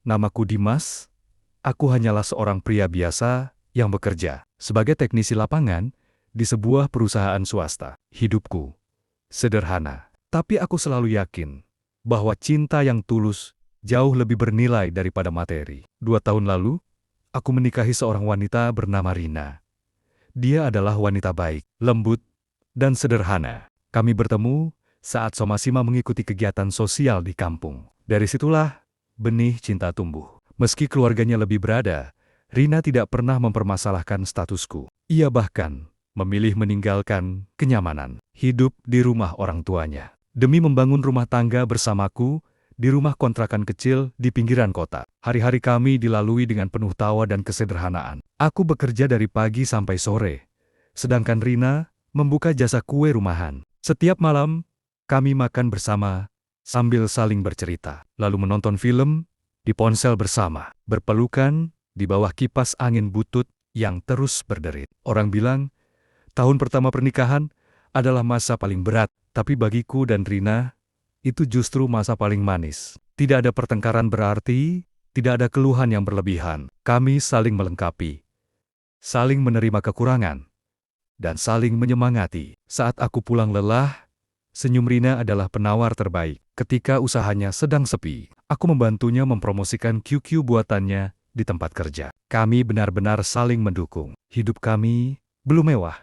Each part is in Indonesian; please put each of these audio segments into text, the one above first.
Namaku Dimas. Aku hanyalah seorang pria biasa yang bekerja sebagai teknisi lapangan di sebuah perusahaan swasta. Hidupku sederhana, tapi aku selalu yakin bahwa cinta yang tulus jauh lebih bernilai daripada materi. 2 tahun lalu, aku menikahi seorang wanita bernama Rina. Dia adalah wanita baik, lembut, dan sederhana. Kami bertemu saat Somasima mengikuti kegiatan sosial di kampung. Dari situlah benih cinta tumbuh. Meski keluarganya lebih berada, Rina tidak pernah mempermasalahkan statusku. Ia bahkan memilih meninggalkan kenyamanan hidup di rumah orang tuanya demi membangun rumah tangga bersamaku di rumah kontrakan kecil di pinggiran kota. Hari-hari kami dilalui dengan penuh tawa dan kesederhanaan. Aku bekerja dari pagi sampai sore, sedangkan Rina membuka jasa kue rumahan. Setiap malam, kami makan bersama sambil saling bercerita, lalu menonton film di ponsel bersama, berpelukan di bawah kipas angin butut yang terus berderit. Orang bilang, tahun pertama pernikahan adalah masa paling berat, tapi bagiku dan Rina, itu justru masa paling manis. Tidak ada pertengkaran berarti, tidak ada keluhan yang berlebihan. Kami saling melengkapi, saling menerima kekurangan, dan saling menyemangati. Saat aku pulang lelah, senyum Rina adalah penawar terbaik. Ketika usahanya sedang sepi, aku membantunya mempromosikan QQ buatannya di tempat kerja. Kami benar-benar saling mendukung. Hidup kami belum mewah,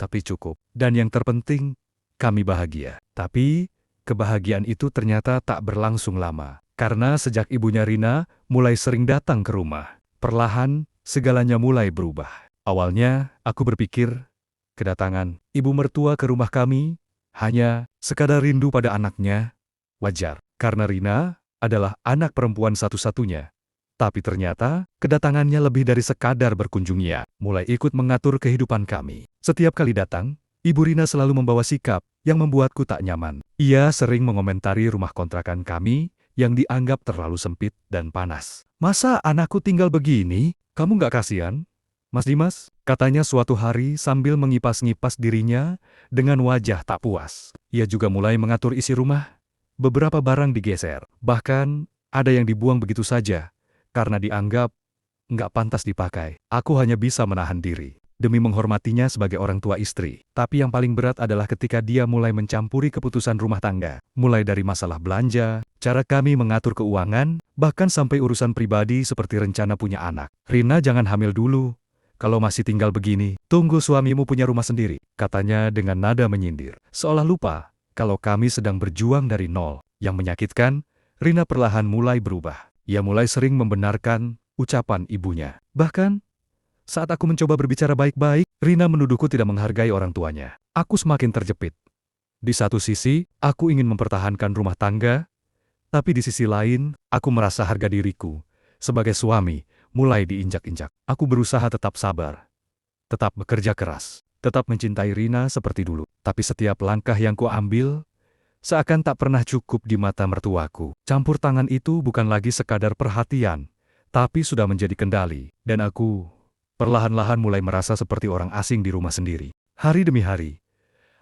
tapi cukup. Dan yang terpenting, kami bahagia. Tapi, kebahagiaan itu ternyata tak berlangsung lama. Karena sejak ibunya Rina mulai sering datang ke rumah, perlahan segalanya mulai berubah. Awalnya, aku berpikir, kedatangan ibu mertua ke rumah kami hanya sekadar rindu pada anaknya. Wajar, karena Rina adalah anak perempuan satu-satunya. Tapi ternyata, kedatangannya lebih dari sekadar berkunjung. Ia mulai ikut mengatur kehidupan kami. Setiap kali datang, Ibu Rina selalu membawa sikap yang membuatku tak nyaman. Ia sering mengomentari rumah kontrakan kami yang dianggap terlalu sempit dan panas. "Masa anakku tinggal begini? Kamu nggak kasihan, Mas Dimas?" Katanya suatu hari sambil mengipas-ngipas dirinya dengan wajah tak puas. Ia juga mulai mengatur isi rumah. Beberapa barang digeser, bahkan ada yang dibuang begitu saja karena dianggap nggak pantas dipakai. Aku hanya bisa menahan diri demi menghormatinya sebagai orang tua istri. Tapi yang paling berat adalah ketika dia mulai mencampuri keputusan rumah tangga. Mulai dari masalah belanja, cara kami mengatur keuangan, bahkan sampai urusan pribadi seperti rencana punya anak. "Rina, jangan hamil dulu. Kalau masih tinggal begini, tunggu suamimu punya rumah sendiri," katanya dengan nada menyindir. Seolah lupa kalau kami sedang berjuang dari nol. Yang menyakitkan, Rina perlahan mulai berubah. Ia mulai sering membenarkan ucapan ibunya. Bahkan, saat aku mencoba berbicara baik-baik, Rina menuduhku tidak menghargai orang tuanya. Aku semakin terjepit. Di satu sisi, aku ingin mempertahankan rumah tangga, tapi di sisi lain, aku merasa harga diriku sebagai suami mulai diinjak-injak. Aku berusaha tetap sabar, tetap bekerja keras, tetap mencintai Rina seperti dulu. Tapi setiap langkah yang kuambil seakan tak pernah cukup di mata mertuaku. Campur tangan itu bukan lagi sekadar perhatian, tapi sudah menjadi kendali. Dan aku perlahan-lahan mulai merasa seperti orang asing di rumah sendiri. Hari demi hari,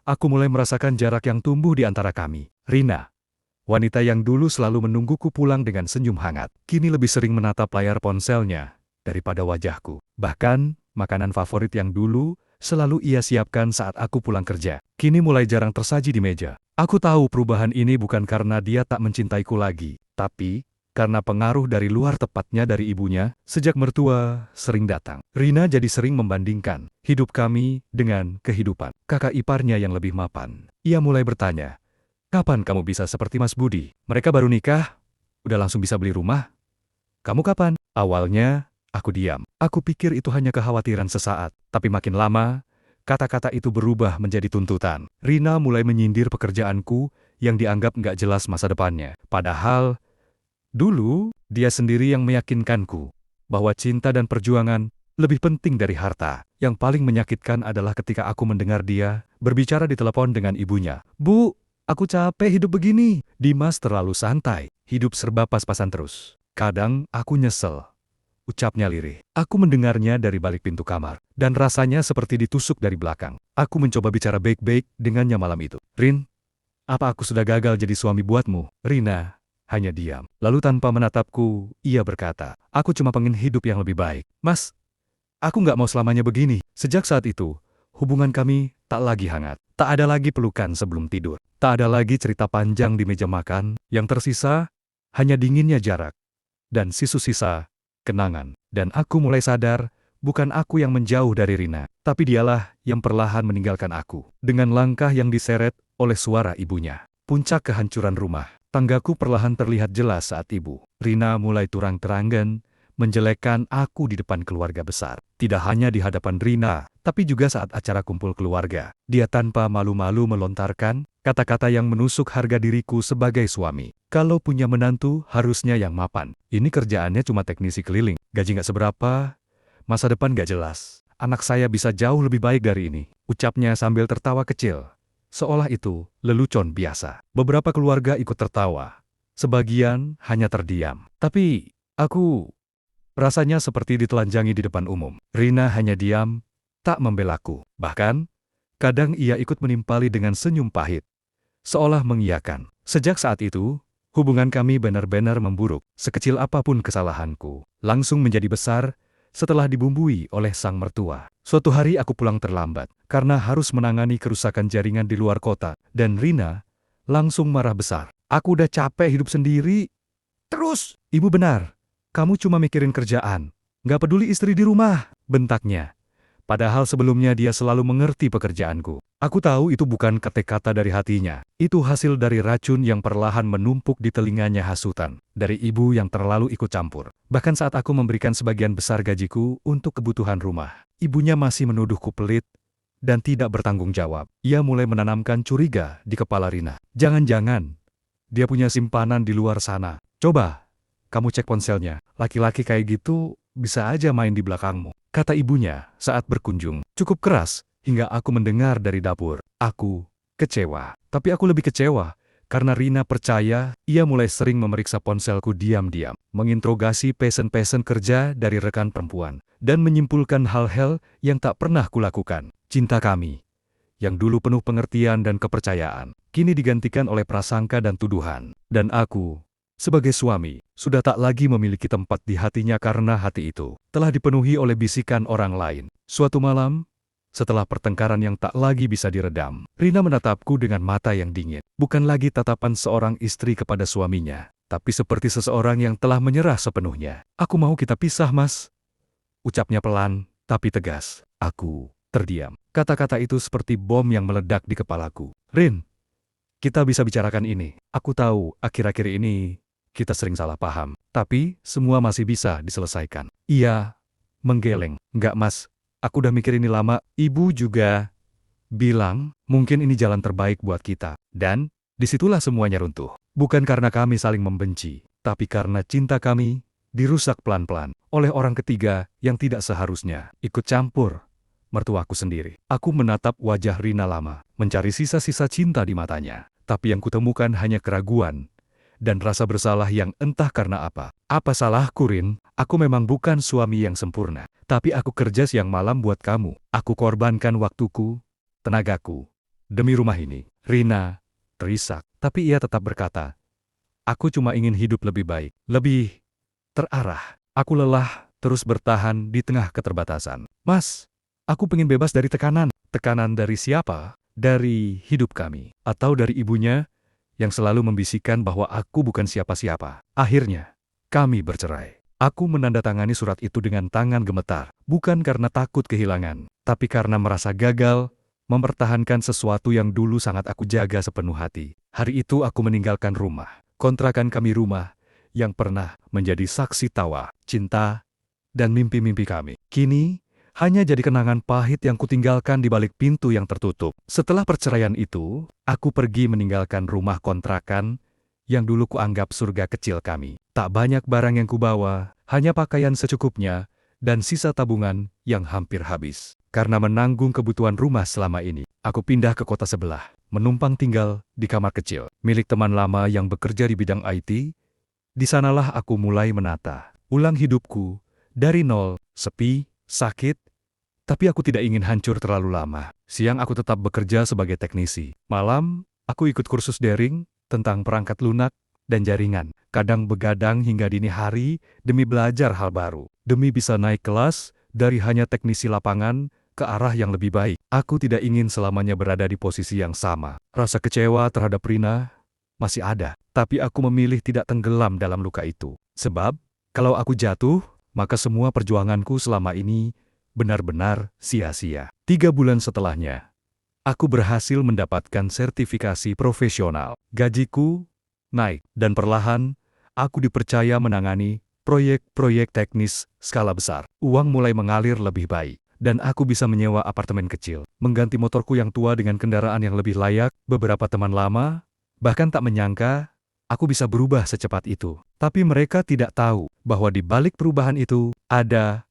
aku mulai merasakan jarak yang tumbuh di antara kami. Rina, wanita yang dulu selalu menungguku pulang dengan senyum hangat, kini lebih sering menatap layar ponselnya daripada wajahku. Bahkan, makanan favorit yang dulu selalu ia siapkan saat aku pulang kerja, kini mulai jarang tersaji di meja. Aku tahu perubahan ini bukan karena dia tak mencintaiku lagi, tapi karena pengaruh dari luar, tepatnya dari ibunya. Sejak mertua sering datang, Rina jadi sering membandingkan hidup kami dengan kehidupan kakak iparnya yang lebih mapan. Ia mulai bertanya, "Kapan kamu bisa seperti Mas Budi? Mereka baru nikah, udah langsung bisa beli rumah. Kamu kapan?" Awalnya, aku diam. Aku pikir itu hanya kekhawatiran sesaat, tapi makin lama, kata-kata itu berubah menjadi tuntutan. Rina mulai menyindir pekerjaanku yang dianggap nggak jelas masa depannya. Padahal, dulu, dia sendiri yang meyakinkanku bahwa cinta dan perjuangan lebih penting dari harta. Yang paling menyakitkan adalah ketika aku mendengar dia berbicara di telepon dengan ibunya. "Bu, aku capek hidup begini." Dimas terlalu santai, hidup serba pas-pasan terus. Kadang aku nyesel, ucapnya lirih. Aku mendengarnya dari balik pintu kamar, dan rasanya seperti ditusuk dari belakang. Aku mencoba bicara baik-baik dengannya malam itu. "Rin, apa aku sudah gagal jadi suami buatmu?" Rina hanya diam. Lalu tanpa menatapku, ia berkata, "Aku cuma pengen hidup yang lebih baik." "Mas, aku nggak mau selamanya begini." Sejak saat itu, hubungan kami tak lagi hangat. Tak ada lagi pelukan sebelum tidur. Tak ada lagi cerita panjang di meja makan. Yang tersisa, hanya dinginnya jarak. Dan sisa kenangan. Dan aku mulai sadar, bukan aku yang menjauh dari Rina, tapi dialah yang perlahan meninggalkan aku. Dengan langkah yang diseret oleh suara ibunya. Puncak kehancuran rumah. Tanggaku perlahan terlihat jelas saat ibu Rina mulai terang-terangan menjelekkan aku di depan keluarga besar. Tidak hanya di hadapan Rina, tapi juga saat acara kumpul keluarga. Dia tanpa malu-malu melontarkan kata-kata yang menusuk harga diriku sebagai suami. Kalau punya menantu, harusnya yang mapan. Ini kerjaannya cuma teknisi keliling. Gaji nggak seberapa, masa depan nggak jelas. Anak saya bisa jauh lebih baik dari ini. Ucapnya sambil tertawa kecil. Seolah itu lelucon biasa. Beberapa keluarga ikut tertawa. Sebagian hanya terdiam. Tapi aku rasanya seperti ditelanjangi di depan umum. Rina hanya diam, tak membelaku. Bahkan, kadang ia ikut menimpali dengan senyum pahit. Seolah mengiyakan. Sejak saat itu, hubungan kami benar-benar memburuk. Sekecil apapun kesalahanku, langsung menjadi besar setelah dibumbui oleh sang mertua. Suatu hari aku pulang terlambat, karena harus menangani kerusakan jaringan di luar kota. Dan Rina langsung marah besar. "Aku udah capek hidup sendiri. Terus, ibu benar. Kamu cuma mikirin kerjaan. Nggak peduli istri di rumah," bentaknya. Padahal sebelumnya dia selalu mengerti pekerjaanku. Aku tahu itu bukan kata-kata dari hatinya. Itu hasil dari racun yang perlahan menumpuk di telinganya hasutan. Dari ibu yang terlalu ikut campur. Bahkan saat aku memberikan sebagian besar gajiku untuk kebutuhan rumah, ibunya masih menuduhku pelit dan tidak bertanggung jawab. Ia mulai menanamkan curiga di kepala Rina. Jangan-jangan dia punya simpanan di luar sana. Coba kamu cek ponselnya. Laki-laki kayak gitu bisa aja main di belakangmu, kata ibunya saat berkunjung. Cukup keras hingga aku mendengar dari dapur. Aku kecewa. Tapi aku lebih kecewa karena Rina percaya. Ia mulai sering memeriksa ponselku diam-diam, menginterogasi pesen-pesen kerja dari rekan perempuan, dan menyimpulkan hal-hal yang tak pernah kulakukan. Cinta kami, yang dulu penuh pengertian dan kepercayaan, kini digantikan oleh prasangka dan tuduhan. Dan aku, sebagai suami, sudah tak lagi memiliki tempat di hatinya karena hati itu telah dipenuhi oleh bisikan orang lain. Suatu malam, setelah pertengkaran yang tak lagi bisa diredam, Rina menatapku dengan mata yang dingin. Bukan lagi tatapan seorang istri kepada suaminya, tapi seperti seseorang yang telah menyerah sepenuhnya. "Aku mau kita pisah, Mas," ucapnya pelan, tapi tegas. Aku terdiam. Kata-kata itu seperti bom yang meledak di kepalaku. "Rin, kita bisa bicarakan ini. Aku tahu akhir-akhir ini kita sering salah paham, tapi semua masih bisa diselesaikan." Ia menggeleng. "Enggak, Mas. Aku udah mikir ini lama. Ibu juga bilang mungkin ini jalan terbaik buat kita." Dan disitulah semuanya runtuh. Bukan karena kami saling membenci, tapi karena cinta kami dirusak pelan-pelan oleh orang ketiga yang tidak seharusnya ikut campur. Mertuaku sendiri. Aku menatap wajah Rina lama, mencari sisa-sisa cinta di matanya. Tapi yang kutemukan hanya keraguan dan rasa bersalah yang entah karena apa. "Apa salahku, Rin? Aku memang bukan suami yang sempurna. Tapi aku kerja siang malam buat kamu. Aku korbankan waktuku, tenagaku, demi rumah ini." Rina terisak, tapi ia tetap berkata, "Aku cuma ingin hidup lebih baik, lebih terarah." Aku lelah terus bertahan di tengah keterbatasan. "Mas, aku pengen bebas dari tekanan." Tekanan dari siapa? Dari hidup kami. Atau dari ibunya yang selalu membisikkan bahwa aku bukan siapa-siapa. Akhirnya, kami bercerai. Aku menandatangani surat itu dengan tangan gemetar. Bukan karena takut kehilangan, tapi karena merasa gagal mempertahankan sesuatu yang dulu sangat aku jaga sepenuh hati. Hari itu aku meninggalkan rumah. Kontrakan kami, rumah yang pernah menjadi saksi tawa, cinta, dan mimpi-mimpi kami. Kini, hanya jadi kenangan pahit yang kutinggalkan di balik pintu yang tertutup. Setelah perceraian itu, aku pergi meninggalkan rumah kontrakan yang dulu kuanggap surga kecil kami. Tak banyak barang yang kubawa, hanya pakaian secukupnya dan sisa tabungan yang hampir habis. Karena menanggung kebutuhan rumah selama ini, aku pindah ke kota sebelah, menumpang tinggal di kamar kecil milik teman lama yang bekerja di bidang IT. Di sanalah aku mulai menata ulang hidupku dari nol, sepi, sakit, tapi aku tidak ingin hancur terlalu lama. Siang aku tetap bekerja sebagai teknisi. Malam, aku ikut kursus daring tentang perangkat lunak dan jaringan. kadang begadang hingga dini hari demi belajar hal baru, demi bisa naik kelas dari hanya teknisi lapangan ke arah yang lebih baik. Aku tidak ingin selamanya berada di posisi yang sama. Rasa kecewa terhadap Rina masih ada, tapi aku memilih tidak tenggelam dalam luka itu. Sebab, kalau aku jatuh, maka semua perjuanganku selama ini benar-benar sia-sia. 3 bulan setelahnya, aku berhasil mendapatkan sertifikasi profesional. Gajiku naik, dan perlahan, aku dipercaya menangani proyek-proyek teknis skala besar. Uang mulai mengalir lebih baik, dan aku bisa menyewa apartemen kecil, mengganti motorku yang tua dengan kendaraan yang lebih layak. Beberapa teman lama bahkan tak menyangka aku bisa berubah secepat itu. Tapi mereka tidak tahu bahwa di balik perubahan itu ada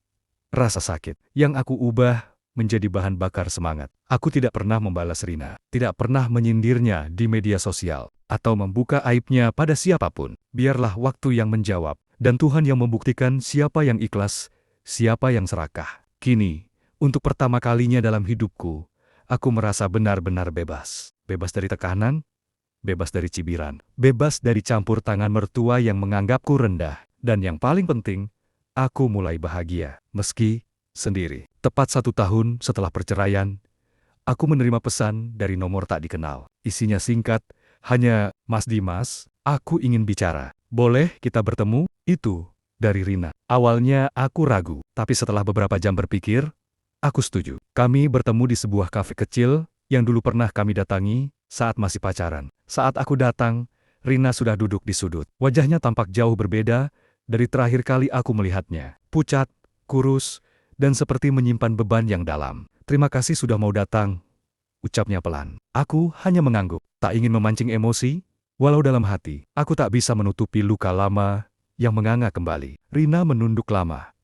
rasa sakit yang aku ubah menjadi bahan bakar semangat. Aku tidak pernah membalas Rina, tidak pernah menyindirnya di media sosial, atau membuka aibnya pada siapapun. Biarlah waktu yang menjawab, dan Tuhan yang membuktikan siapa yang ikhlas, siapa yang serakah. Kini, untuk pertama kalinya dalam hidupku, aku merasa benar-benar bebas. Bebas dari tekanan, bebas dari cibiran, bebas dari campur tangan mertua yang menganggapku rendah, dan yang paling penting, aku mulai bahagia, meski sendiri. Tepat 1 tahun setelah perceraian, aku menerima pesan dari nomor tak dikenal. Isinya singkat, hanya, "Mas Dimas, aku ingin bicara. Boleh kita bertemu?" Itu dari Rina. Awalnya aku ragu, tapi setelah beberapa jam berpikir, aku setuju. Kami bertemu di sebuah kafe kecil yang dulu pernah kami datangi saat masih pacaran. Saat aku datang, Rina sudah duduk di sudut. Wajahnya tampak jauh berbeda dari terakhir kali aku melihatnya. Pucat, kurus, dan seperti menyimpan beban yang dalam. "Terima kasih sudah mau datang," ucapnya pelan. Aku hanya mengangguk, tak ingin memancing emosi, walau dalam hati, aku tak bisa menutupi luka lama yang menganga kembali. Rina menunduk lama,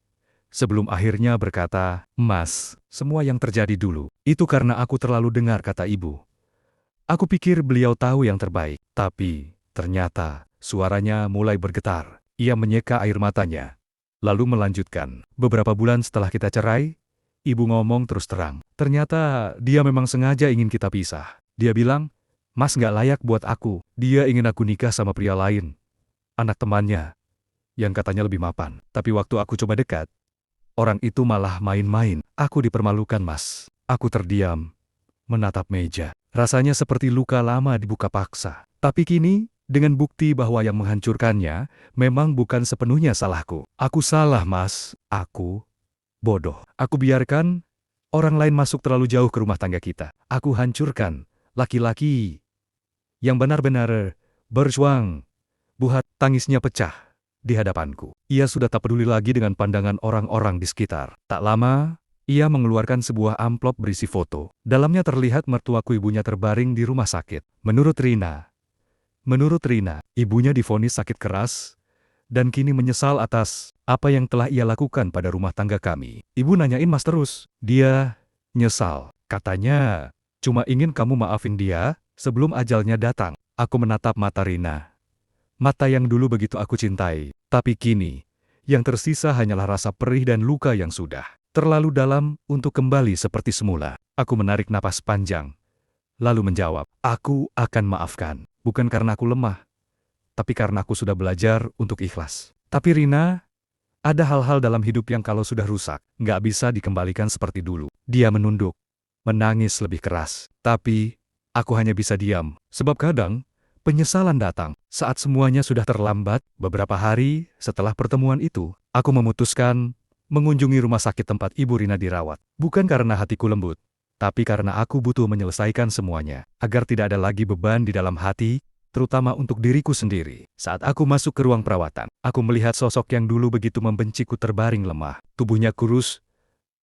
sebelum akhirnya berkata, "Mas, semua yang terjadi dulu, itu karena aku terlalu dengar kata ibu. Aku pikir beliau tahu yang terbaik, tapi ternyata suaranya mulai bergetar." Ia menyeka air matanya, lalu melanjutkan, "Beberapa bulan setelah kita cerai, ibu ngomong terus terang. Ternyata dia memang sengaja ingin kita pisah. Dia bilang, 'Mas nggak layak buat aku.' Dia ingin aku nikah sama pria lain, anak temannya, yang katanya lebih mapan. Tapi waktu aku coba dekat, orang itu malah main-main. Aku dipermalukan, Mas." Aku terdiam, menatap meja. Rasanya seperti luka lama dibuka paksa. Tapi kini, dengan bukti bahwa yang menghancurkannya memang bukan sepenuhnya salahku. Aku salah, Mas. Aku bodoh. Aku biarkan orang lain masuk terlalu jauh ke rumah tangga kita. Aku hancurkan laki-laki yang benar-benar berjuang. Buhat, tangisnya pecah di hadapanku. Ia sudah tak peduli lagi dengan pandangan orang-orang di sekitar. Tak lama, ia mengeluarkan sebuah amplop berisi foto. Dalamnya terlihat mertuaku ibunya terbaring di rumah sakit. Menurut Rina, ibunya divonis sakit keras, dan kini menyesal atas apa yang telah ia lakukan pada rumah tangga kami. Ibu nanyain Mas terus. Dia nyesal. Katanya, cuma ingin kamu maafin dia sebelum ajalnya datang. Aku menatap mata Rina. Mata yang dulu begitu aku cintai. Tapi kini, yang tersisa hanyalah rasa perih dan luka yang sudah terlalu dalam untuk kembali seperti semula. Aku menarik napas panjang, lalu menjawab, "Aku akan maafkan. Bukan karena aku lemah, tapi karena aku sudah belajar untuk ikhlas." Tapi Rina, ada hal-hal dalam hidup yang kalau sudah rusak, nggak bisa dikembalikan seperti dulu. Dia menunduk, menangis lebih keras. Tapi, aku hanya bisa diam, sebab kadang, penyesalan datang saat semuanya sudah terlambat. Beberapa hari setelah pertemuan itu, aku memutuskan mengunjungi rumah sakit tempat Ibu Rina dirawat. Bukan karena hatiku lembut, tapi karena aku butuh menyelesaikan semuanya, agar tidak ada lagi beban di dalam hati, terutama untuk diriku sendiri. Saat aku masuk ke ruang perawatan, aku melihat sosok yang dulu begitu membenciku terbaring lemah. Tubuhnya kurus,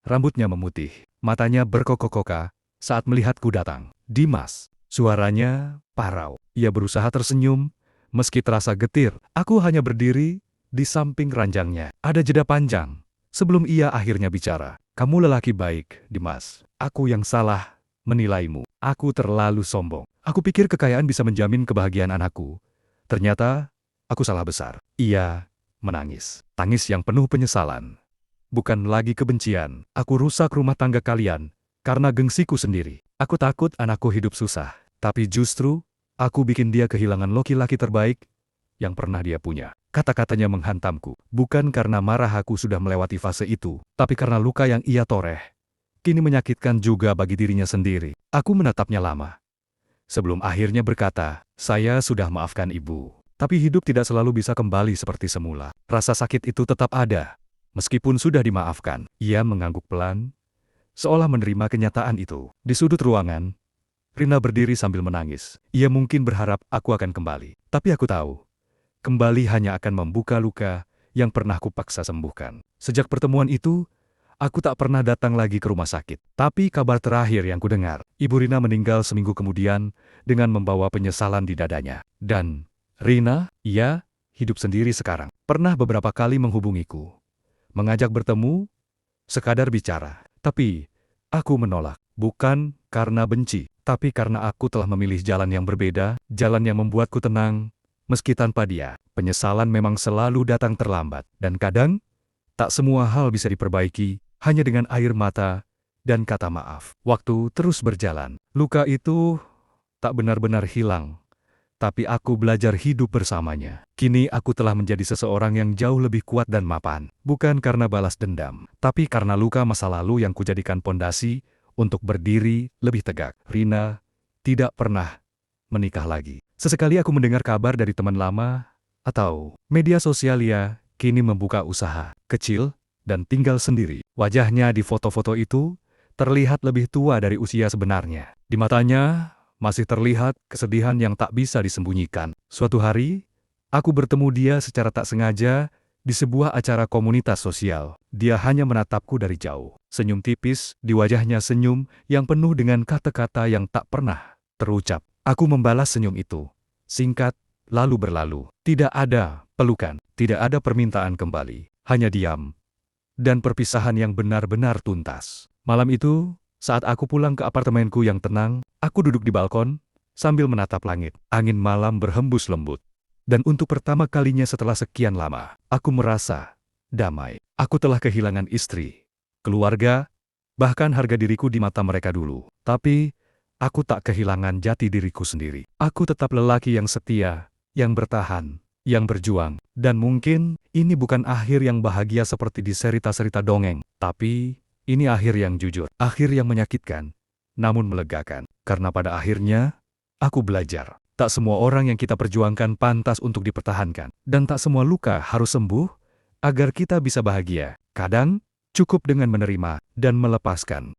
rambutnya memutih, matanya berkokok-koka saat melihatku datang. "Dimas," suaranya parau. Ia berusaha tersenyum, meski terasa getir. Aku hanya berdiri di samping ranjangnya. Ada jeda panjang sebelum ia akhirnya bicara. "Kamu lelaki baik, Dimas. Aku yang salah menilaimu. Aku terlalu sombong. Aku pikir kekayaan bisa menjamin kebahagiaan anakku. Ternyata, aku salah besar." Ia menangis. Tangis yang penuh penyesalan. "Bukan lagi kebencian. Aku rusak rumah tangga kalian karena gengsiku sendiri. Aku takut anakku hidup susah. Tapi justru, aku bikin dia kehilangan laki-laki terbaik yang pernah dia punya. Kata-katanya menghantamku, bukan karena marah aku sudah melewati fase itu, tapi karena luka yang ia toreh. Kini menyakitkan juga bagi dirinya sendiri. Aku menatapnya lama. Sebelum akhirnya berkata, saya sudah maafkan ibu. Tapi hidup tidak selalu bisa kembali seperti semula. Rasa sakit itu tetap ada. Meskipun sudah dimaafkan, ia mengangguk pelan, seolah menerima kenyataan itu. Di sudut ruangan, Rina berdiri sambil menangis. Ia mungkin berharap aku akan kembali. Tapi aku tahu, kembali hanya akan membuka luka yang pernah kupaksa sembuhkan. Sejak pertemuan itu, aku tak pernah datang lagi ke rumah sakit. Tapi kabar terakhir yang kudengar, Ibu Rina meninggal seminggu kemudian dengan membawa penyesalan di dadanya. Dan Rina, ia hidup sendiri sekarang. Pernah beberapa kali menghubungiku, mengajak bertemu, sekadar bicara. Tapi aku menolak, bukan karena benci, tapi karena aku telah memilih jalan yang berbeda, jalan yang membuatku tenang, meski tanpa dia. Penyesalan memang selalu datang terlambat, dan kadang tak semua hal bisa diperbaiki hanya dengan air mata dan kata maaf. Waktu terus berjalan. Luka itu tak benar-benar hilang, tapi aku belajar hidup bersamanya. Kini aku telah menjadi seseorang yang jauh lebih kuat dan mapan. Bukan karena balas dendam, tapi karena luka masa lalu yang kujadikan pondasi untuk berdiri lebih tegak. Rina tidak pernah menikah lagi. Sesekali aku mendengar kabar dari teman lama atau media sosial ia kini membuka usaha kecil dan tinggal sendiri. Wajahnya di foto-foto itu terlihat lebih tua dari usia sebenarnya. Di matanya masih terlihat kesedihan yang tak bisa disembunyikan. Suatu hari, aku bertemu dia secara tak sengaja di sebuah acara komunitas sosial. Dia hanya menatapku dari jauh. Senyum tipis, di wajahnya senyum yang penuh dengan kata-kata yang tak pernah terucap. Aku membalas senyum itu. Singkat, lalu berlalu. Tidak ada pelukan, tidak ada permintaan kembali. Hanya diam dan perpisahan yang benar-benar tuntas. Malam itu, saat aku pulang ke apartemenku yang tenang, aku duduk di balkon sambil menatap langit. Angin malam berhembus lembut. Dan untuk pertama kalinya setelah sekian lama, aku merasa damai. Aku telah kehilangan istri, keluarga, bahkan harga diriku di mata mereka dulu. Tapi, aku tak kehilangan jati diriku sendiri. Aku tetap lelaki yang setia, yang bertahan, yang berjuang. Dan mungkin ini bukan akhir yang bahagia seperti di cerita-cerita dongeng, tapi ini akhir yang jujur, akhir yang menyakitkan, namun melegakan. Karena pada akhirnya, aku belajar, tak semua orang yang kita perjuangkan pantas untuk dipertahankan, dan tak semua luka harus sembuh agar kita bisa bahagia. Kadang, cukup dengan menerima dan melepaskan.